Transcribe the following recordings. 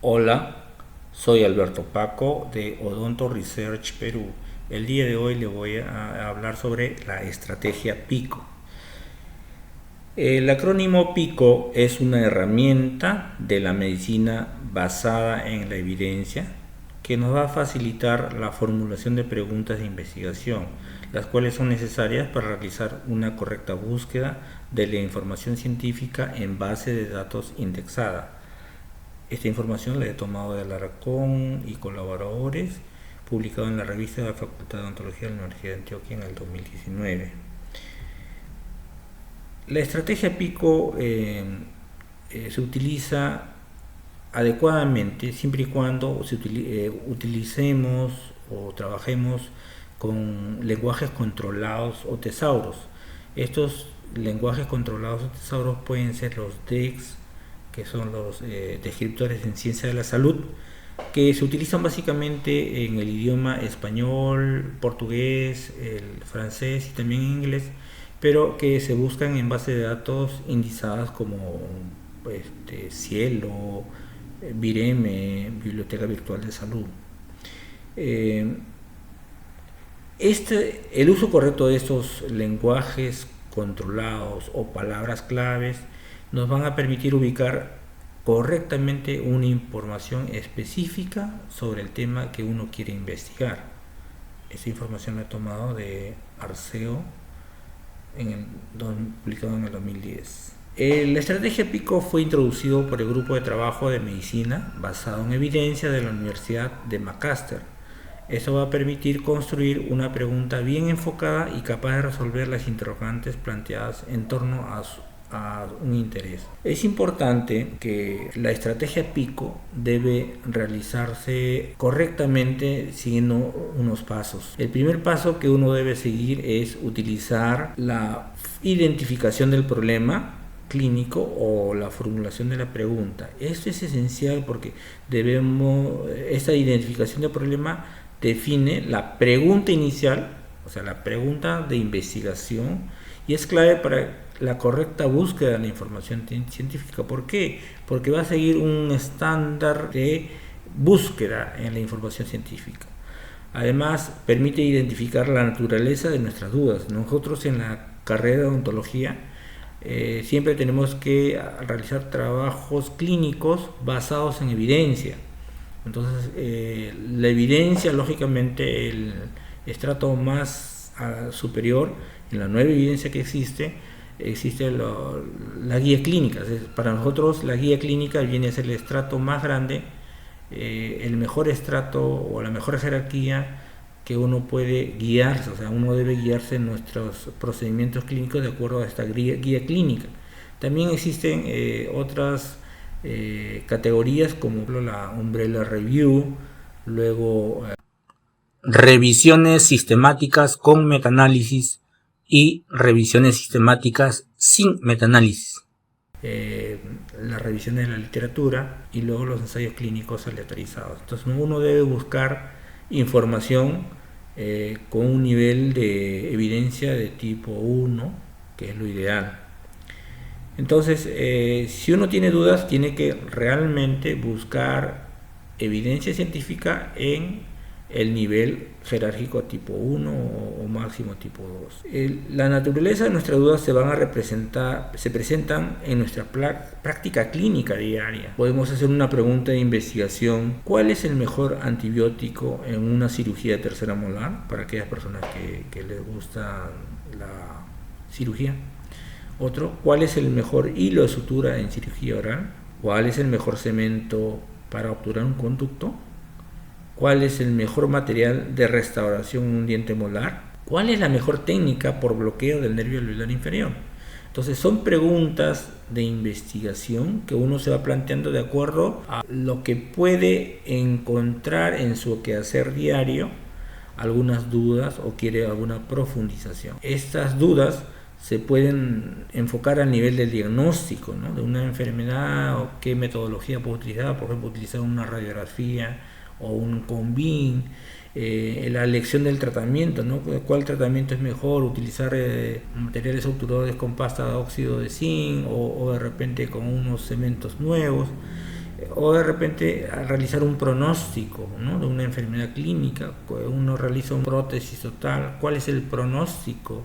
Hola, soy Alberto Paco de Odonto Research Perú. El día de hoy le voy a hablar sobre la estrategia PICO. El acrónimo PICO es una herramienta de la medicina basada en la evidencia que nos va a facilitar la formulación de preguntas de investigación, las cuales son necesarias para realizar una correcta búsqueda de la información científica en base de datos indexada. Esta información la he tomado de Alarcón y colaboradores, publicado en la revista de la Facultad de Odontología de la Universidad de Antioquia en el 2019. La estrategia PICO se utiliza adecuadamente siempre y cuando utilicemos o trabajemos con lenguajes controlados o tesauros. Estos lenguajes controlados o tesauros pueden ser los DEX, que son los descriptores en ciencia de la salud, que se utilizan básicamente en el idioma español, portugués, el francés y también en inglés, pero que se buscan en base de datos indizadas como Cielo, Vireme, Biblioteca Virtual de Salud. El uso correcto de estos lenguajes controlados o palabras claves nos van a permitir ubicar correctamente una información específica sobre el tema que uno quiere investigar. Esta información la he tomado de Arceo, publicado en el 2010. La estrategia PICO fue introducido por el grupo de trabajo de medicina basado en evidencia de la Universidad de Macáster. Esto va a permitir construir una pregunta bien enfocada y capaz de resolver las interrogantes planteadas en torno a un interés. Es importante que la estrategia PICO debe realizarse correctamente siguiendo unos pasos. El primer paso que uno debe seguir es utilizar la identificación del problema clínico o la formulación de la pregunta. Esto es esencial porque esta identificación del problema define la pregunta inicial, o sea, la pregunta de investigación, y es clave para la correcta búsqueda de la información científica. ¿Por qué? Porque va a seguir un estándar de búsqueda en la información científica. Además, permite identificar la naturaleza de nuestras dudas. Nosotros en la carrera de odontología siempre tenemos que realizar trabajos clínicos basados en evidencia. Entonces, la evidencia, lógicamente, el estrato más superior, en la nueva evidencia que existe la guía clínica. Para nosotros la guía clínica viene a ser el estrato más grande, el mejor estrato o la mejor jerarquía que uno puede guiarse. O sea, uno debe guiarse en nuestros procedimientos clínicos de acuerdo a esta guía clínica. También existen otras categorías como la Umbrella Review, luego revisiones sistemáticas con metaanálisis y revisiones sistemáticas sin metaanálisis, las revisiones de la literatura y luego los ensayos clínicos aleatorizados. Entonces uno debe buscar información con un nivel de evidencia de tipo 1, que es lo ideal. Entonces, si uno tiene dudas, tiene que realmente buscar evidencia científica en el nivel jerárquico tipo 1 o máximo tipo 2. La naturaleza de nuestras dudas se presentan en nuestra práctica clínica diaria. Podemos hacer una pregunta de investigación: ¿cuál es el mejor antibiótico en una cirugía de tercera molar? Para aquellas personas que les gusta la cirugía. Otro: ¿cuál es el mejor hilo de sutura en cirugía oral? ¿Cuál es el mejor cemento para obturar un conducto? ¿Cuál es el mejor material de restauración en un diente molar? ¿Cuál es la mejor técnica por bloqueo del nervio alveolar inferior? Entonces son preguntas de investigación que uno se va planteando de acuerdo a lo que puede encontrar en su quehacer diario, algunas dudas o quiere alguna profundización. Estas dudas se pueden enfocar al nivel del diagnóstico, ¿no?, de una enfermedad, o qué metodología puedo utilizar. Por ejemplo, utilizar una radiografía o un combin, la elección del tratamiento, ¿no? ¿Cuál tratamiento es mejor? Utilizar materiales obturadores con pasta de óxido de zinc o de repente con unos cementos nuevos. O de repente al realizar un pronóstico, ¿no?, de una enfermedad clínica, uno realiza una prótesis total, ¿cuál es el pronóstico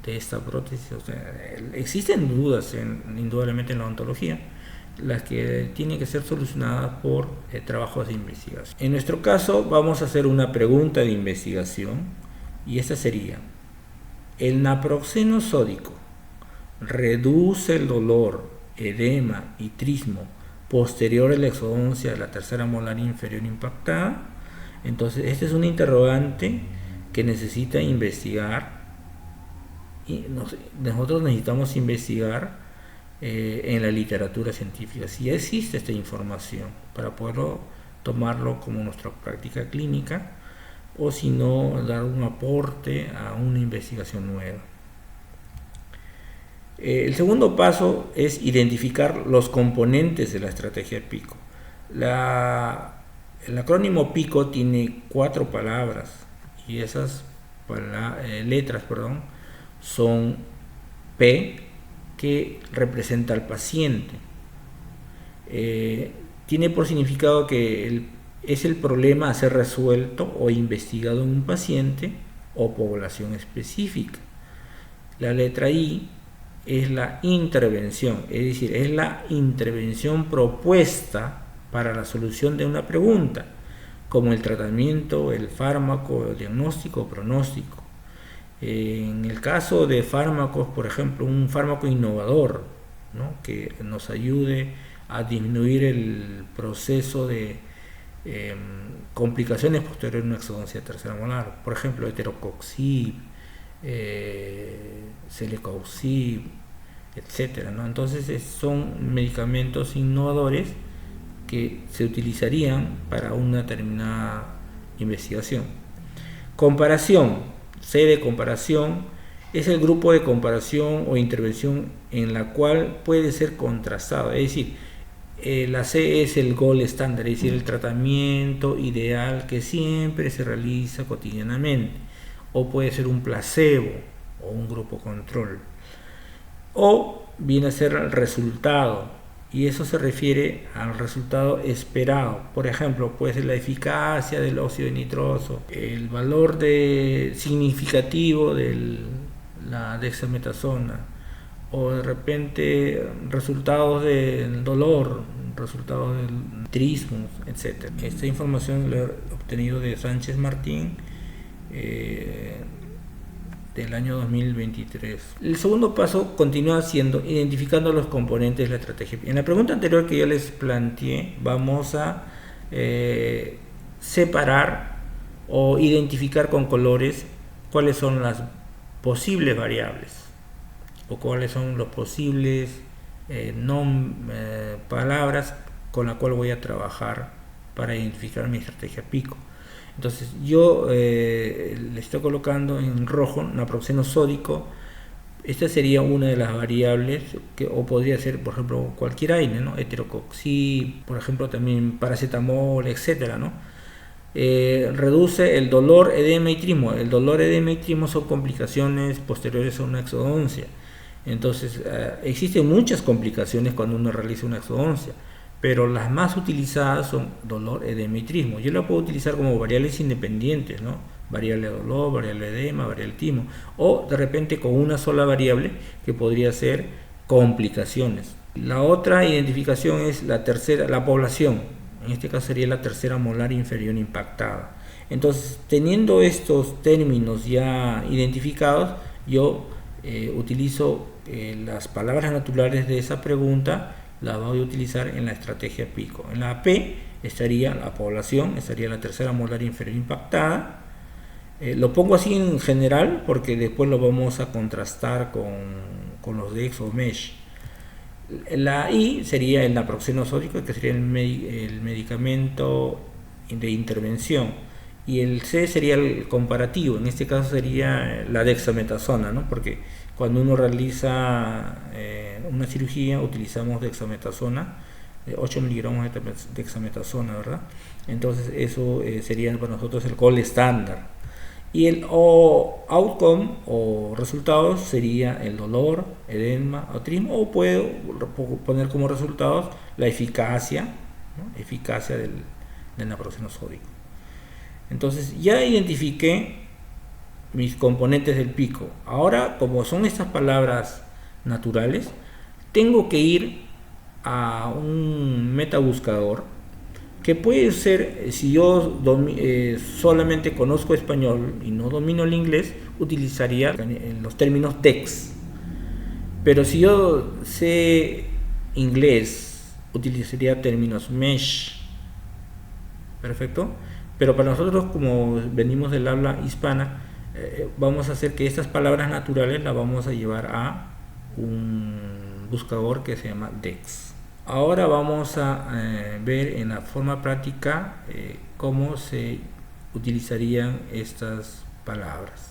de esta prótesis? O sea, existen dudas indudablemente en la odontología, las que tienen que ser solucionadas por trabajos de investigación. En nuestro caso vamos a hacer una pregunta de investigación, y esta sería: ¿el naproxeno sódico reduce el dolor, edema y trismo posterior a la exodoncia de la tercera molar inferior impactada? Entonces, esta es una interrogante que necesita investigar, y nosotros necesitamos investigar en la literatura científica si existe esta información para poderlo tomarlo como nuestra práctica clínica, o si no, dar un aporte a una investigación nueva. El segundo paso es identificar los componentes de la estrategia PICO. El acrónimo PICO tiene 4 palabras, y esas letras son P, que representa al paciente. Tiene por significado que es el problema a ser resuelto o investigado en un paciente o población específica. La letra I es la intervención, es decir, es la intervención propuesta para la solución de una pregunta, como el tratamiento, el fármaco, el diagnóstico o pronóstico. En el caso de fármacos, por ejemplo, un fármaco innovador, ¿no?, que nos ayude a disminuir el proceso de complicaciones posteriores a una exodoncia tercera molar, por ejemplo, heterococcib, celecoxib, etcétera, ¿no? Entonces son medicamentos innovadores que se utilizarían para una determinada investigación. Comparación. C de comparación es el grupo de comparación o intervención en la cual puede ser contrastado, es decir, la C es el gold estándar, es decir, el tratamiento ideal que siempre se realiza cotidianamente, o puede ser un placebo o un grupo control, o viene a ser el resultado, y eso se refiere al resultado esperado. Por ejemplo, puede ser la eficacia del óxido nitroso, el valor significativo de la dexametasona, o de repente resultados del dolor, resultados del trismo, etc. Esta información la he obtenido de Sánchez Martín, del año 2023. El segundo paso continúa siendo identificando los componentes de la estrategia. En la pregunta anterior que yo les planteé, vamos a separar o identificar con colores cuáles son las posibles variables, o cuáles son los posibles palabras con la cual voy a trabajar para identificar mi estrategia PICO. Entonces yo le estoy colocando en rojo naproxeno sódico. Esta sería una de las variables, o podría ser, por ejemplo, cualquier AINE, ¿no? Heterococcib, por ejemplo, también paracetamol, etcétera, ¿no? Reduce el dolor, edema y trismo. El dolor, edema y trismo son complicaciones posteriores a una exodoncia. Entonces existen muchas complicaciones cuando uno realiza una exodoncia, pero las más utilizadas son dolor, edema y trismo. Yo la puedo utilizar como variables independientes, ¿no? Variable dolor, variable edema, variable trismo, o de repente con una sola variable que podría ser complicaciones. La otra identificación es la población. En este caso sería la tercera molar inferior impactada. Entonces, teniendo estos términos ya identificados, yo utilizo las palabras naturales de esa pregunta, la voy a utilizar en la estrategia PICO. En la P estaría la población, estaría la tercera molar inferior impactada. Lo pongo así en general porque después lo vamos a contrastar con los de ExoMesh. La I sería el naproxeno sódico, que sería el medicamento de intervención, y el C sería el comparativo. En este caso sería la dexametasona, ¿no? Porque cuando uno realiza una cirugía utilizamos dexametasona, 8 miligramos de dexametasona, ¿verdad? Entonces eso sería para nosotros el gold estándar. Y el outcome o resultados sería el dolor, edema o trismo, o puedo poner como resultados la eficacia ¿no? Eficacia del naproxeno sódico. Entonces ya identifiqué mis componentes del pico. Ahora, como son estas palabras naturales, tengo que ir a un metabuscador que puede ser, si yo solamente conozco español y no domino el inglés, utilizaría los términos DEX. Pero si yo sé inglés, utilizaría términos MESH. Perfecto. Pero para nosotros, como venimos del habla hispana, vamos a hacer que estas palabras naturales las vamos a llevar a un buscador que se llama DEX. Ahora vamos a ver en la forma práctica cómo se utilizarían estas palabras.